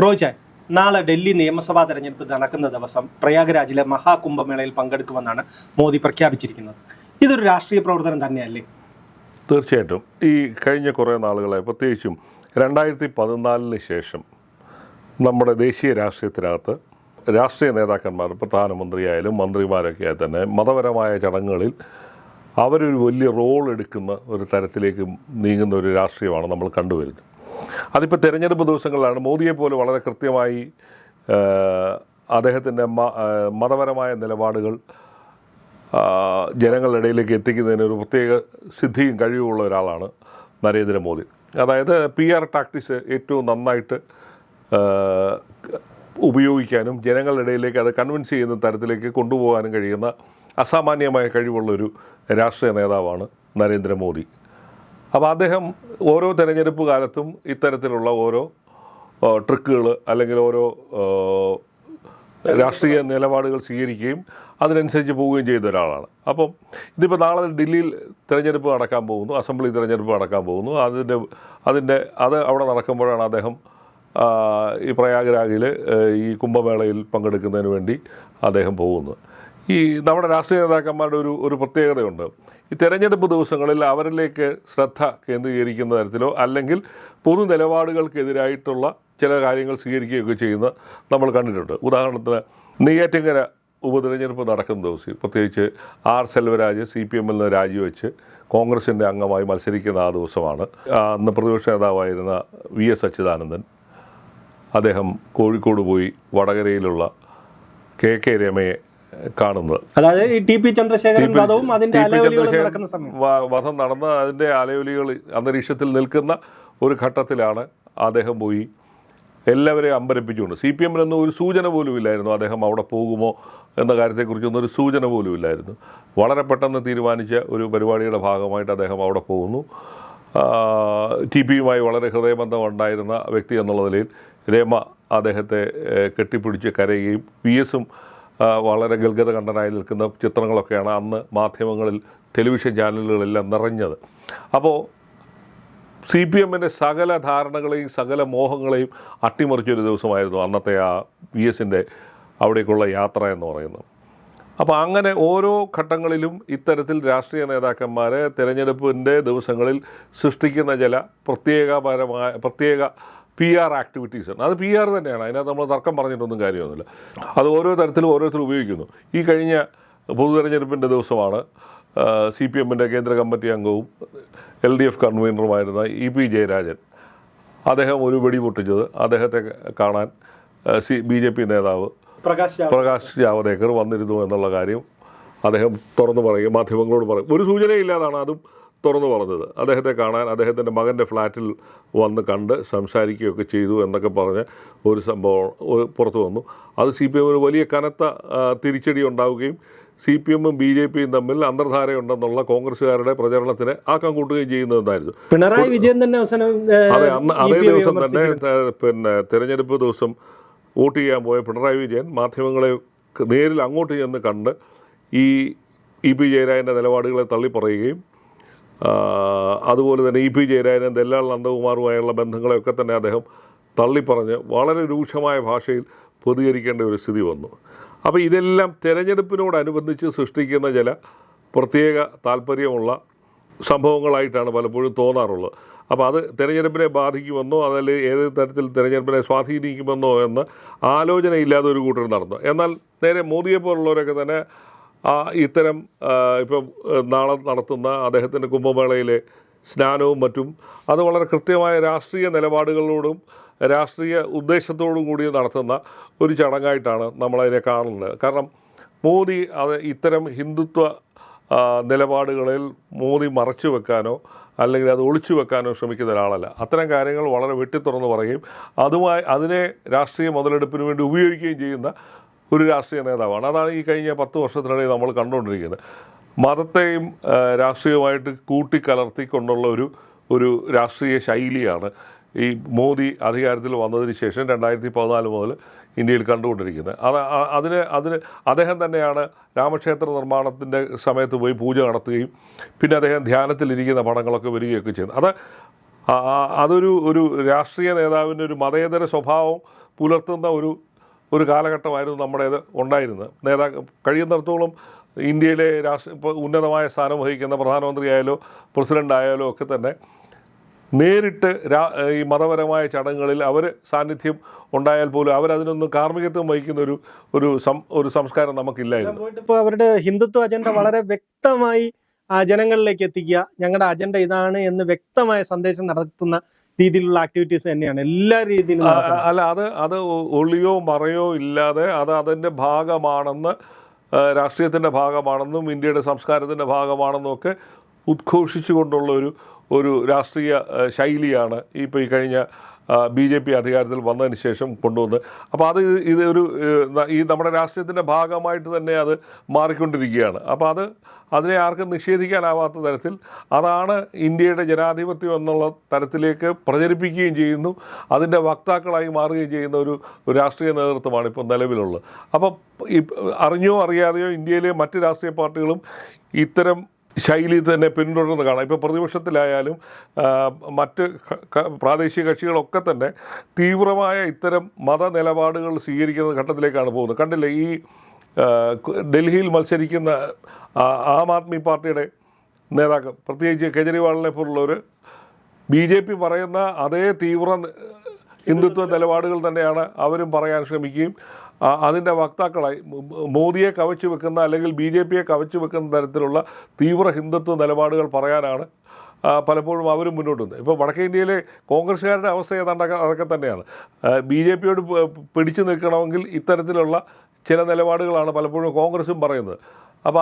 റോജൻ, നാളെ ഡൽഹി നിയമസഭാ തെരഞ്ഞെടുപ്പ് നടക്കുന്ന ദിവസം പ്രയാഗ്രാജിലെ മഹാകുംഭമേളയിൽ പങ്കെടുക്കുമെന്നാണ് മോദി പ്രഖ്യാപിച്ചിരിക്കുന്നത്. ഇതൊരു രാഷ്ട്രീയ പ്രവർത്തനം തന്നെയല്ലേ? തീർച്ചയായിട്ടും. ഈ കഴിഞ്ഞ കുറേ നാളുകളായി, പ്രത്യേകിച്ചും 2014 ശേഷം നമ്മുടെ ദേശീയ രാഷ്ട്രീയത്തിനകത്ത് രാഷ്ട്രീയ നേതാക്കന്മാർ, പ്രധാനമന്ത്രിയായാലും മന്ത്രിമാരൊക്കെ ആയി തന്നെ മതപരമായ ചടങ്ങുകളിൽ അവരൊരു വലിയ റോൾ എടുക്കുന്ന ഒരു തരത്തിലേക്ക് നീങ്ങുന്ന ഒരു രാഷ്ട്രീയമാണ് നമ്മൾ കണ്ടുവരുന്നത്. അതിപ്പോൾ തെരഞ്ഞെടുപ്പ് ദിവസങ്ങളിലാണ് മോദിയെപ്പോലെ വളരെ കൃത്യമായി അദ്ദേഹത്തിൻ്റെ മതപരമായ നിലപാടുകൾ ജനങ്ങളുടെ ഇടയിലേക്ക് എത്തിക്കുന്നതിന് ഒരു പ്രത്യേക സിദ്ധിയും കഴിവുമുള്ള ഒരാളാണ് നരേന്ദ്രമോദി. അതായത് PR ടാക്ടിക്സ് ഏറ്റവും നന്നായിട്ട് ഉപയോഗിക്കാനും ജനങ്ങളുടെ ഇടയിലേക്ക് അത് കൺവിൻസ് ചെയ്യുന്ന തരത്തിലേക്ക് കൊണ്ടുപോകാനും കഴിയുന്ന അസാമാന്യമായ കഴിവുള്ളൊരു രാഷ്ട്രീയ നേതാവാണ് നരേന്ദ്രമോദി. അപ്പോൾ അദ്ദേഹം ഓരോ തെരഞ്ഞെടുപ്പ് കാലത്തും ഇത്തരത്തിലുള്ള ഓരോ ട്രിക്കുകൾ അല്ലെങ്കിൽ ഓരോ രാഷ്ട്രീയ നിലപാടുകൾ സ്വീകരിക്കുകയും അതിനനുസരിച്ച് പോവുകയും ചെയ്ത ഒരാളാണ്. അപ്പം ഇതിപ്പോൾ നാളെ ഡൽഹിയിൽ തിരഞ്ഞെടുപ്പ് നടക്കാൻ പോകുന്നു, അസംബ്ലി തിരഞ്ഞെടുപ്പ് നടക്കാൻ പോകുന്നു. അത് അവിടെ നടക്കുമ്പോഴാണ് അദ്ദേഹം ഈ പ്രയാഗ്രാജിൽ ഈ കുംഭമേളയിൽ പങ്കെടുക്കുന്നതിന് വേണ്ടി അദ്ദേഹം പോകുന്നത്. ഈ നമ്മുടെ രാഷ്ട്രീയ നേതാക്കന്മാരുടെ ഒരു പ്രത്യേകതയുണ്ട്. ഈ തെരഞ്ഞെടുപ്പ് ദിവസങ്ങളിൽ അവരിലേക്ക് ശ്രദ്ധ കേന്ദ്രീകരിക്കുന്ന തരത്തിലോ അല്ലെങ്കിൽ പൊതു നിലപാടുകൾക്കെതിരായിട്ടുള്ള ചില കാര്യങ്ങൾ സ്വീകരിക്കുകയൊക്കെ ചെയ്യുന്ന നമ്മൾ കണ്ടിട്ടുണ്ട്. ഉദാഹരണത്തിന് നെയ്യാറ്റിൻകര ഉപതെരഞ്ഞെടുപ്പ് നടക്കുന്ന ദിവസം, പ്രത്യേകിച്ച് സെൽവരാജ് CPM നിന്ന് രാജിവെച്ച് കോൺഗ്രസിൻ്റെ അംഗമായി മത്സരിക്കുന്ന ആ ദിവസമാണ് അന്ന് പ്രതിപക്ഷ നേതാവായിരുന്ന VS അച്യുതാനന്ദൻ അദ്ദേഹം കോഴിക്കോട് പോയി വടകരയിലുള്ള KK രമയെ കാണുന്നത്. അതായത് TP ചന്ദ്രശേഖരൻ വധം നടന്ന അതിൻ്റെ അലയൊലികൾ അന്തരീക്ഷത്തിൽ നിൽക്കുന്ന ഒരു ഘട്ടത്തിലാണ് അദ്ദേഹം പോയി എല്ലാവരെയും അമ്പരപ്പിച്ചുകൊണ്ട്. CPM-നൊന്നും ഒരു സൂചന പോലും ഇല്ലായിരുന്നു അദ്ദേഹം അവിടെ പോകുമോ എന്ന കാര്യത്തെക്കുറിച്ചൊന്നും ഒരു സൂചന പോലും ഇല്ലായിരുന്നു. വളരെ തീരുമാനിച്ച ഒരു പരിപാടിയുടെ ഭാഗമായിട്ട് അദ്ദേഹം അവിടെ പോകുന്നു. TP-യുമായി വളരെ ഹൃദയബന്ധം ഉണ്ടായിരുന്ന വ്യക്തി എന്നുള്ള നിലയിൽ രമ അദ്ദേഹത്തെ കെട്ടിപ്പിടിച്ച് കരയുകയും VS-ഉം വളരെ ഗൽഗതകണ്ഠനായി നിൽക്കുന്ന ചിത്രങ്ങളൊക്കെയാണ് അന്ന് മാധ്യമങ്ങളിൽ, ടെലിവിഷൻ ചാനലുകളെല്ലാം നിറഞ്ഞത്. അപ്പോൾ CPM-ൻ്റെ സകല ധാരണകളെയും സകല മോഹങ്ങളെയും അട്ടിമറിച്ചൊരു ദിവസമായിരുന്നു അന്നത്തെ ആ VS-ൻ്റെ അവിടേക്കുള്ള യാത്ര എന്ന് പറയുന്നത്. അപ്പോൾ അങ്ങനെ ഓരോ ഘട്ടങ്ങളിലും ഇത്തരത്തിൽ രാഷ്ട്രീയ നേതാക്കന്മാർ തിരഞ്ഞെടുപ്പിൻ്റെ ദിവസങ്ങളിൽ സൃഷ്ടിക്കുന്ന ചില പ്രത്യേക PR ആക്ടിവിറ്റീസാണ്. അത് PR തന്നെയാണ്, അതിനകത്ത് നമ്മൾ തർക്കം പറഞ്ഞിട്ടൊന്നും കാര്യമൊന്നുമില്ല. അത് ഓരോ തരത്തിലും ഓരോരുത്തർ ഉപയോഗിക്കുന്നു. ഈ കഴിഞ്ഞ പൊതു തെരഞ്ഞെടുപ്പിൻ്റെ ദിവസമാണ് CPM-ൻ്റെ കേന്ദ്ര കമ്മിറ്റി അംഗവും LDF കൺവീനറുമായിരുന്ന EP ജയരാജൻ അദ്ദേഹം ഒരു വെടി പൊട്ടിച്ചത്. അദ്ദേഹത്തെ കാണാൻ BJP നേതാവ് പ്രകാശ് ജാവദേക്കർ വന്നിരുന്നു എന്നുള്ള കാര്യം അദ്ദേഹം തുറന്നു പറയുകയും മാധ്യമങ്ങളോട് പറയും. ഒരു സൂചനയില്ലാതാണ് അതും തുറന്നു പറഞ്ഞത്. അദ്ദേഹത്തെ കാണാൻ അദ്ദേഹത്തിൻ്റെ മകൻ്റെ ഫ്ലാറ്റിൽ വന്ന് കണ്ട് സംസാരിക്കുകയൊക്കെ ചെയ്തു എന്നൊക്കെ പറഞ്ഞ് ഒരു സംഭവം പുറത്തു വന്നു. അത് CPM-ന് വലിയ കനത്ത തിരിച്ചടി ഉണ്ടാവുകയും CPM-ഉം BJP-യും തമ്മിൽ അന്തർധാരയുണ്ടെന്നുള്ള കോൺഗ്രസ്സുകാരുടെ പ്രചരണത്തിന് ആക്കം കൂട്ടുകയും ചെയ്യുന്നതായിരുന്നു. പിണറായി വിജയൻ തന്നെ അതെ, അന്ന് അതേ ദിവസം തന്നെ തിരഞ്ഞെടുപ്പ് ദിവസം വോട്ട് ചെയ്യാൻ പോയ പിണറായി വിജയൻ മാധ്യമങ്ങളെ നേരിൽ അങ്ങോട്ട് ചെന്ന് കണ്ട് ഈ EP ജയരാജൻ്റെ നിലപാടുകളെ തള്ളിപ്പറയുകയും അതുപോലെ തന്നെ EP ജയരാജനും ദല്ലാൽ നന്ദകുമാറുമായുള്ള ബന്ധങ്ങളെയൊക്കെ തന്നെ അദ്ദേഹം തള്ളിപ്പറഞ്ഞ് വളരെ രൂക്ഷമായ ഭാഷയിൽ പ്രതികരിക്കേണ്ട ഒരു സ്ഥിതി വന്നു. അപ്പോൾ ഇതെല്ലാം തിരഞ്ഞെടുപ്പിനോടനുബന്ധിച്ച് സൃഷ്ടിക്കുന്ന ചില പ്രത്യേക താല്പര്യമുള്ള സംഭവങ്ങളായിട്ടാണ് പലപ്പോഴും തോന്നാറുള്ളത്. അപ്പോൾ അത് തിരഞ്ഞെടുപ്പിനെ ബാധിക്കുമെന്നോ അതല്ലെങ്കിൽ ഏത് തരത്തിൽ തിരഞ്ഞെടുപ്പിനെ സ്വാധീനിക്കുമെന്നോ എന്ന ആലോചനയില്ലാതെ ഒരു കൂട്ടർ നടന്നു. എന്നാൽ നേരെ മോദിയെപ്പോലുള്ളവരൊക്കെ തന്നെ ഇത്തരം ഇപ്പം നാളെ നടത്തുന്ന അദ്ദേഹത്തിൻ്റെ കുംഭമേളയിലെ സ്നാനവും മറ്റും അത് വളരെ കൃത്യമായ രാഷ്ട്രീയ നിലപാടുകളോടും രാഷ്ട്രീയ ഉദ്ദേശത്തോടും കൂടി നടത്തുന്ന ഒരു ചടങ്ങായിട്ടാണ് നമ്മളതിനെ കാണുന്നത്. കാരണം മോദി ഇത്തരം ഹിന്ദുത്വ നിലപാടുകളിൽ മോദി മറച്ചു വെക്കാനോ അല്ലെങ്കിൽ അത് ഒളിച്ചു വെക്കാനോ ശ്രമിക്കുന്ന ഒരാളല്ല. അത്തരം കാര്യങ്ങൾ വളരെ വെട്ടിത്തുറന്ന് പറയുകയും അതിനെ രാഷ്ട്രീയ മുതലെടുപ്പിന് വേണ്ടി ഉപയോഗിക്കുകയും ചെയ്യുന്ന ഒരു രാഷ്ട്രീയ നേതാവാണ്. അതാണ് ഈ കഴിഞ്ഞ 10 വർഷത്തിനിടയിൽ നമ്മൾ കണ്ടുകൊണ്ടിരിക്കുന്നത്. മതത്തെയും രാഷ്ട്രീയവുമായിട്ട് കൂട്ടിക്കലർത്തിക്കൊണ്ടുള്ള ഒരു രാഷ്ട്രീയ ശൈലിയാണ് ഈ മോദി അധികാരത്തിൽ വന്നതിന് ശേഷം 2014 മുതൽ ഇന്ത്യയിൽ കണ്ടുകൊണ്ടിരിക്കുന്നത്. അതിന് അദ്ദേഹം തന്നെയാണ് രാമക്ഷേത്ര നിർമ്മാണത്തിൻ്റെ സമയത്ത് പോയി പൂജ നടത്തുകയും പിന്നെ അദ്ദേഹം ധ്യാനത്തിലിരിക്കുന്ന പടങ്ങളൊക്കെ വരികയൊക്കെ ചെയ്യുന്നത്. അതൊരു രാഷ്ട്രീയ നേതാവിൻ്റെ ഒരു മതേതര സ്വഭാവം പുലർത്തുന്ന ഒരു കാലഘട്ടമായിരുന്നു നമ്മുടേത് ഉണ്ടായിരുന്നത്. കഴിയുന്നിടത്തോളം ഇന്ത്യയിലെ ഇപ്പോൾ ഉന്നതമായ സ്ഥാനം വഹിക്കുന്ന പ്രധാനമന്ത്രിയായാലോ പ്രസിഡൻ്റ് ആയാലോ ഒക്കെ തന്നെ നേരിട്ട് ഈ മതപരമായ ചടങ്ങുകളിൽ അവർ സാന്നിധ്യം ഉണ്ടായാൽ പോലും അവരതിനൊന്നും കാർമ്മികത്വം വഹിക്കുന്ന ഒരു സംസ്കാരം നമുക്കില്ലായിരുന്നു. ഇപ്പോൾ അവരുടെ ഹിന്ദുത്വ അജണ്ട വളരെ വ്യക്തമായി ജനങ്ങളിലേക്ക് എത്തിക്കുക, ഞങ്ങളുടെ അജണ്ട ഇതാണ് എന്ന് വ്യക്തമായ സന്ദേശം നടത്തുന്ന രീതിയിലുള്ള ആക്ടിവിറ്റീസ് തന്നെയാണ് എല്ലാ രീതിയിലും. അല്ല, അത് ഒളിയോ മറയോ ഇല്ലാതെ അതിൻ്റെ ഭാഗമാണെന്ന്, രാഷ്ട്രീയത്തിൻ്റെ ഭാഗമാണെന്നും ഇന്ത്യയുടെ സംസ്കാരത്തിൻ്റെ ഭാഗമാണെന്നും ഒക്കെ ഉദ്ഘോഷിച്ചുകൊണ്ടുള്ള ഒരു രാഷ്ട്രീയ ശൈലിയാണ് ഇപ്പോൾ ഈ കഴിഞ്ഞ BJP അധികാരത്തിൽ വന്നതിന് ശേഷം കൊണ്ടുവന്ന്. അപ്പോൾ ഈ നമ്മുടെ രാഷ്ട്രീയത്തിൻ്റെ ഭാഗമായിട്ട് തന്നെ അത് മാറിക്കൊണ്ടിരിക്കുകയാണ്. അപ്പോൾ അതിനെ ആർക്കും നിഷേധിക്കാനാവാത്ത തരത്തിൽ അതാണ് ഇന്ത്യയുടെ ജനാധിപത്യം എന്നുള്ള തരത്തിലേക്ക് പ്രചരിപ്പിക്കുകയും ചെയ്യുന്നു. അതിൻ്റെ വക്താക്കളായി മാറുകയും ചെയ്യുന്ന ഒരു രാഷ്ട്രീയ നേതൃത്വമാണ് ഇപ്പോൾ നിലവിലുള്ളത്. അപ്പോൾ അറിഞ്ഞോ അറിയാതെയോ ഇന്ത്യയിലെ മറ്റ് രാഷ്ട്രീയ പാർട്ടികളും ഇത്തരം ശൈലി തന്നെ പിന്തുടർന്ന് കാണാം. ഇപ്പോൾ പ്രതിപക്ഷത്തിലായാലും മറ്റ് പ്രാദേശിക കക്ഷികളൊക്കെ തന്നെ തീവ്രമായ ഇത്തരം മത നിലപാടുകൾ സ്വീകരിക്കുന്ന ഘട്ടത്തിലേക്കാണ് പോകുന്നത്. കണ്ടില്ലേ, ഈ ഡൽഹിയിൽ മത്സരിക്കുന്ന ആം ആദ്മി പാർട്ടിയുടെ നേതാക്കൾ, പ്രത്യേകിച്ച് കേജ്രിവാളിനെ പോലുള്ളവർ BJP പറയുന്ന അതേ തീവ്ര ഹിന്ദുത്വ നിലപാടുകൾ തന്നെയാണ് അവരും പറയാൻ ശ്രമിക്കുകയും അതിൻ്റെ വക്താക്കളായി മോദിയെ കവച്ചു വെക്കുന്ന അല്ലെങ്കിൽ BJPയെ കവച്ചു വെക്കുന്ന തരത്തിലുള്ള തീവ്ര ഹിന്ദുത്വ നിലപാടുകൾ പറയാനാണ് പലപ്പോഴും അവരും മുന്നോട്ട് വന്നത്. ഇപ്പോൾ വടക്കേ ഇന്ത്യയിലെ കോൺഗ്രസ്സുകാരുടെ അവസ്ഥ ഏതാണ്ട് അതൊക്കെ തന്നെയാണ്. BJPയോട് പിടിച്ചു നിൽക്കണമെങ്കിൽ ഇത്തരത്തിലുള്ള ചില നിലപാടുകളാണ് പലപ്പോഴും കോൺഗ്രസും പറയുന്നത്. അപ്പോൾ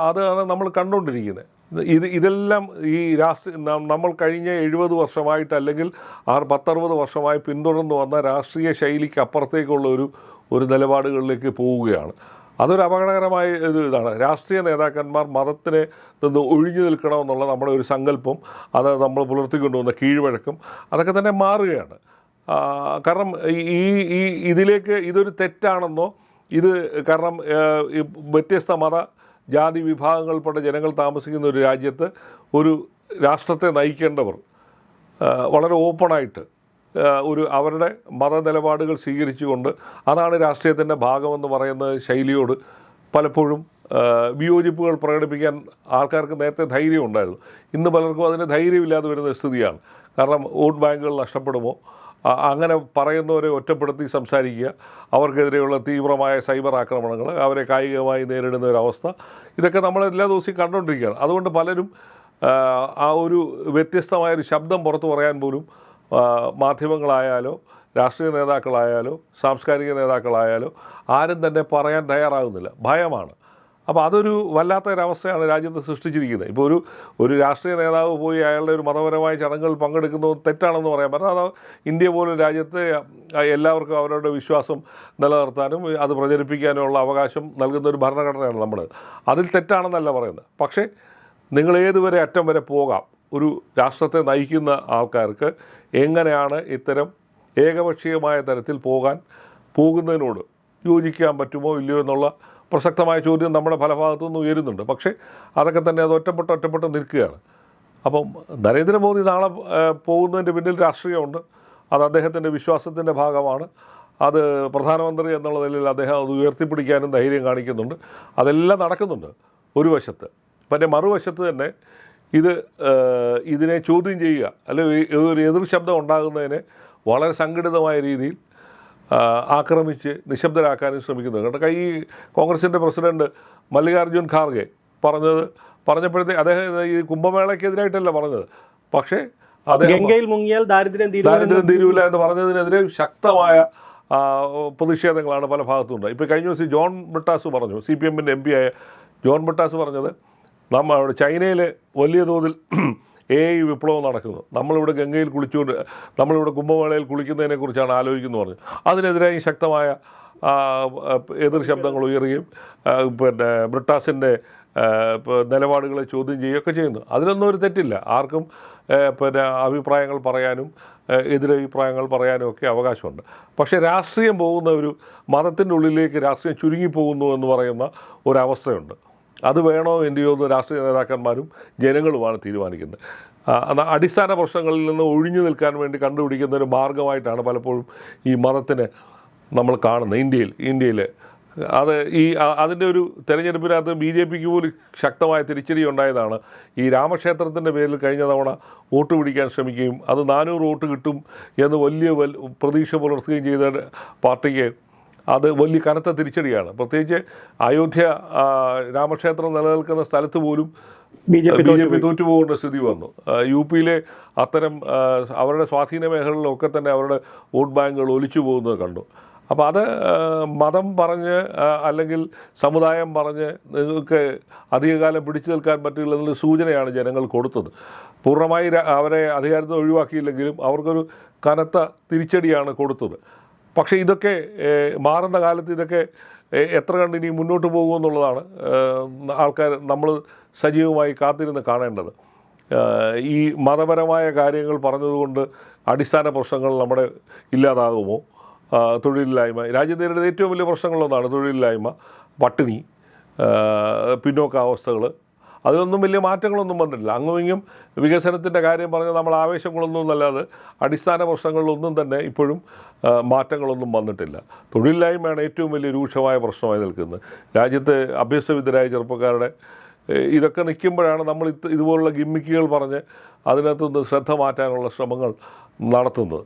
അതാണ് നമ്മൾ കണ്ടുകൊണ്ടിരിക്കുന്നത്. ഇതെല്ലാം ഈ നമ്മൾ കഴിഞ്ഞ 70 വർഷമായിട്ട് അല്ലെങ്കിൽ 10-60 വർഷമായി പിന്തുടർന്നു വന്ന രാഷ്ട്രീയ ശൈലിക്ക് അപ്പുറത്തേക്കുള്ള ഒരു നിലപാടുകളിലേക്ക് പോവുകയാണ്. അതൊരു അപകടകരമായ ഇതാണ്. രാഷ്ട്രീയ നേതാക്കന്മാർ മതത്തിനെ നിന്ന് ഒഴിഞ്ഞു നിൽക്കണമെന്നുള്ള നമ്മുടെ ഒരു സങ്കല്പം, അത് നമ്മൾ പുലർത്തിക്കൊണ്ടുവന്ന കീഴ്വഴക്കം, അതൊക്കെ തന്നെ മാറുകയാണ്. കാരണം ഇതിലേക്ക് ഇതൊരു തെറ്റാണെന്നോ കാരണം വ്യത്യസ്ത മത ജാതി വിഭാഗങ്ങൾപ്പെട്ട ജനങ്ങൾ താമസിക്കുന്ന ഒരു രാജ്യത്ത് ഒരു രാഷ്ട്രത്തെ നയിക്കേണ്ടവർ വളരെ ഓപ്പണായിട്ട് അവരുടെ മത നിലപാടുകൾ സ്വീകരിച്ചുകൊണ്ട് അതാണ് രാഷ്ട്രീയത്തിൻ്റെ ഭാഗമെന്ന് പറയുന്ന ശൈലിയോട് പലപ്പോഴും വിയോജിപ്പുകൾ പ്രകടിപ്പിക്കാൻ ആൾക്കാർക്ക് നേരത്തെ ധൈര്യം ഉണ്ടായിരുന്നു. ഇന്ന് പലർക്കും അതിന് ധൈര്യമില്ലാതെ വരുന്ന സ്ഥിതിയാണ്. കാരണം വോട്ട് ബാങ്കുകൾ നഷ്ടപ്പെടുമോ, അങ്ങനെ പറയുന്നവരെ ഒറ്റപ്പെടുത്തി സംസാരിക്കുക, അവർക്കെതിരെയുള്ള തീവ്രമായ സൈബർ ആക്രമണങ്ങൾ, അവരെ കായികമായി നേരിടുന്ന ഒരവസ്ഥ, ഇതൊക്കെ നമ്മൾ എല്ലാ ദിവസവും കണ്ടുകൊണ്ടിരിക്കുകയാണ്. അതുകൊണ്ട് പലരും ഒരു വ്യത്യസ്തമായൊരു ശബ്ദം പുറത്തു പറയാൻ പോലും മാധ്യമങ്ങളായാലോ രാഷ്ട്രീയ നേതാക്കളായാലോ സാംസ്കാരിക നേതാക്കളായാലോ ആരും തന്നെ പറയാൻ തയ്യാറാകുന്നില്ല, ഭയമാണ്. അപ്പോൾ അതൊരു വല്ലാത്തൊരവസ്ഥയാണ് രാജ്യത്ത് സൃഷ്ടിച്ചിരിക്കുന്നത്. ഇപ്പോൾ ഒരു രാഷ്ട്രീയ നേതാവ് പോയി അയാളുടെ ഒരു മതപരമായ ചടങ്ങുകളിൽ പങ്കെടുക്കുന്നത് തെറ്റാണെന്ന് പറയാൻ പറ്റില്ല. അത് ഇന്ത്യ പോലും രാജ്യത്ത് എല്ലാവർക്കും അവരുടെ വിശ്വാസം നിലനിർത്താനും അത് പ്രചരിപ്പിക്കാനുമുള്ള അവകാശം നൽകുന്ന ഒരു ഭരണഘടനയാണ് നമ്മുടെ. അതിൽ തെറ്റാണെന്നല്ല പറയുന്നത്. പക്ഷേ നിങ്ങൾ ഏതുവരെ അറ്റം വരെ പോകാം. ഒരു രാഷ്ട്രത്തെ നയിക്കുന്ന ആൾക്കാർക്ക് എങ്ങനെയാണ് ഇത്തരം ഏകപക്ഷീയമായ തരത്തിൽ പോകുന്നതിനോട് യോജിക്കാൻ പറ്റുമോ ഇല്ലയോ എന്നുള്ള പ്രസക്തമായ ചോദ്യം നമ്മുടെ പല ഭാഗത്തുനിന്ന് ഉയരുന്നുണ്ട്. പക്ഷേ അതൊക്കെ തന്നെ അത് ഒറ്റപ്പെട്ട് നിൽക്കുകയാണ്. അപ്പം നരേന്ദ്രമോദി നാളെ പോകുന്നതിൻ്റെ പിന്നിൽ രാഷ്ട്രീയമുണ്ട്. അത് അദ്ദേഹത്തിൻ്റെ വിശ്വാസത്തിൻ്റെ ഭാഗമാണ്. അത് പ്രധാനമന്ത്രി എന്നുള്ള നിലയിൽ അദ്ദേഹം അത് ഉയർത്തിപ്പിടിക്കാനും ധൈര്യം കാണിക്കുന്നുണ്ട്. അതെല്ലാം നടക്കുന്നുണ്ട് ഒരു വശത്ത്. പിന്നെ മറുവശത്ത് തന്നെ ഇതിനെ ചോദ്യം ചെയ്യുക അല്ലെങ്കിൽ ഒരു എതിർ ശബ്ദം ഉണ്ടാകുന്നതിനെ വളരെ സംഘടിതമായ രീതിയിൽ ആക്രമിച്ച് നിശബ്ദരാക്കാനും ശ്രമിക്കുന്നത് കേട്ടോ. ഈ കോൺഗ്രസിൻ്റെ പ്രസിഡന്റ് മല്ലികാർജുൻ ഖാർഗെ പറഞ്ഞപ്പോഴത്തേക്ക് അദ്ദേഹം ഈ കുംഭമേളയ്ക്കെതിരായിട്ടല്ല പറഞ്ഞത്. പക്ഷേ ഗംഗയിൽ മുങ്ങിയാൽ ദാരിദ്ര്യം തീരുവില്ല എന്ന് പറഞ്ഞതിനെതിരെ ശക്തമായ പ്രതിഷേധങ്ങളാണ് പല ഭാഗത്തുണ്ട്. ഇപ്പോൾ കഴിഞ്ഞ ദിവസം ജോൺ ബ്രിട്ടാസ് പറഞ്ഞു, CPMൻ്റെ MP ആയ ജോൺ ബ്രിട്ടാസ് പറഞ്ഞത്, ചൈനയിൽ വലിയ തോതിൽ AI വിപ്ലവം നടക്കുന്നു, നമ്മളിവിടെ ഗംഗയിൽ നമ്മളിവിടെ കുംഭമേളയിൽ കുളിക്കുന്നതിനെക്കുറിച്ചാണ് ആലോചിക്കുന്നത് പറഞ്ഞു. അതിനെതിരായി ശക്തമായ എതിർ ശബ്ദങ്ങൾ ഉയരുകയും പിന്നെ ബ്രിട്ടാസിൻ്റെ നിലപാടുകളെ ചോദ്യം ചെയ്യുകയൊക്കെ ചെയ്യുന്നു. അതിലൊന്നും ഒരു തെറ്റില്ല. ആർക്കും പിന്നെ അഭിപ്രായങ്ങൾ പറയാനും എതിരഭിപ്രായങ്ങൾ പറയാനും ഒക്കെ അവകാശമുണ്ട്. പക്ഷേ രാഷ്ട്രീയം പോകുന്ന ഒരു മതത്തിൻ്റെ ഉള്ളിലേക്ക് രാഷ്ട്രീയം ചുരുങ്ങിപ്പോകുന്നു എന്ന് പറയുന്ന ഒരവസ്ഥയുണ്ട്. അത് വേണോ എന്റെയോ എന്ന് രാഷ്ട്രീയ നേതാക്കന്മാരും ജനങ്ങളുമാണ് തീരുമാനിക്കുന്നത്. അടിസ്ഥാന പ്രശ്നങ്ങളിൽ നിന്ന് ഒഴിഞ്ഞു നിൽക്കാൻ വേണ്ടി കണ്ടുപിടിക്കുന്ന ഒരു മാർഗമായിട്ടാണ് പലപ്പോഴും ഈ മതത്തിന് നമ്മൾ കാണുന്നത് ഇന്ത്യയിൽ അത് അതിൻ്റെ ഒരു തെരഞ്ഞെടുപ്പിനകത്ത് BJPക്ക് പോലും ശക്തമായ തിരിച്ചടി ഉണ്ടായതാണ്. ഈ രാമക്ഷേത്രത്തിൻ്റെ പേരിൽ കഴിഞ്ഞ തവണ വോട്ട് പിടിക്കാൻ ശ്രമിക്കുകയും അത് 400 വോട്ട് കിട്ടും എന്ന് വലിയ പ്രതീക്ഷ പുലർത്തുകയും ചെയ്ത പാർട്ടിക്ക് അത് വലിയ കനത്ത തിരിച്ചടിയാണ്. പ്രത്യേകിച്ച് അയോധ്യ രാമക്ഷേത്രം നിലനിൽക്കുന്ന സ്ഥലത്ത് പോലും BJP തോറ്റുപോകേണ്ട സ്ഥിതി വന്നു. UPയിലെ അത്തരം അവരുടെ സ്വാധീന മേഖലകളിലൊക്കെ തന്നെ അവരുടെ വോട്ട് ബാങ്കുകൾ ഒലിച്ചു പോകുന്നത് കണ്ടു. അപ്പോൾ അത് മതം പറഞ്ഞ് അല്ലെങ്കിൽ സമുദായം പറഞ്ഞ് നിങ്ങൾക്ക് അധികകാലം പിടിച്ചു നിൽക്കാൻ പറ്റില്ല എന്നുള്ള സൂചനയാണ് ജനങ്ങൾ കൊടുത്തത്. പൂർണ്ണമായി അവരെ അധികാരത്തിൽ ഒഴിവാക്കിയില്ലെങ്കിലും അവർക്കൊരു കനത്ത തിരിച്ചടിയാണ് കൊടുത്തത്. പക്ഷേ ഇതൊക്കെ മാറുന്ന കാലത്ത് ഇതൊക്കെ എത്ര കണ്ട് ഇനി മുന്നോട്ട് പോകുമെന്നുള്ളതാണ് നമ്മൾ സജീവമായി കാത്തിരുന്ന് കാണേണ്ടത്. ഈ മതപരമായ കാര്യങ്ങൾ പറഞ്ഞതുകൊണ്ട് അടിസ്ഥാന പ്രശ്നങ്ങൾ നമ്മുടെ ഇല്ലാതാകുമോ? തൊഴിലില്ലായ്മ രാജ്യം നേരിടുന്ന ഏറ്റവും വലിയ പ്രശ്നങ്ങളൊന്നാണ് തൊഴിലില്ലായ്മ, പട്ടിണി, പിന്നോക്കാവസ്ഥകൾ. അതിലൊന്നും വലിയ മാറ്റങ്ങളൊന്നും വന്നിട്ടില്ല. അങ്ങുമിങ്ങും വികസനത്തിൻ്റെ കാര്യം പറഞ്ഞാൽ നമ്മൾ ആവേശങ്ങളൊന്നും എന്നല്ലാതെ അടിസ്ഥാന പ്രശ്നങ്ങളിലൊന്നും തന്നെ ഇപ്പോഴും മാറ്റങ്ങളൊന്നും വന്നിട്ടില്ല. തൊഴിലില്ലായ്മയാണ് ഏറ്റവും വലിയ രൂക്ഷമായ പ്രശ്നമായി നിൽക്കുന്നത്. രാജ്യത്ത് അഭ്യസ്തവിദ്യരായ ചെറുപ്പക്കാരുടെ ഇതൊക്കെ നിൽക്കുമ്പോഴാണ് നമ്മൾ ഇതുപോലുള്ള ഗിമ്മിക്കുകൾ പറഞ്ഞ് അതിനകത്തുനിന്ന് ശ്രദ്ധ മാറ്റാനുള്ള ശ്രമങ്ങൾ നടത്തുന്നത്.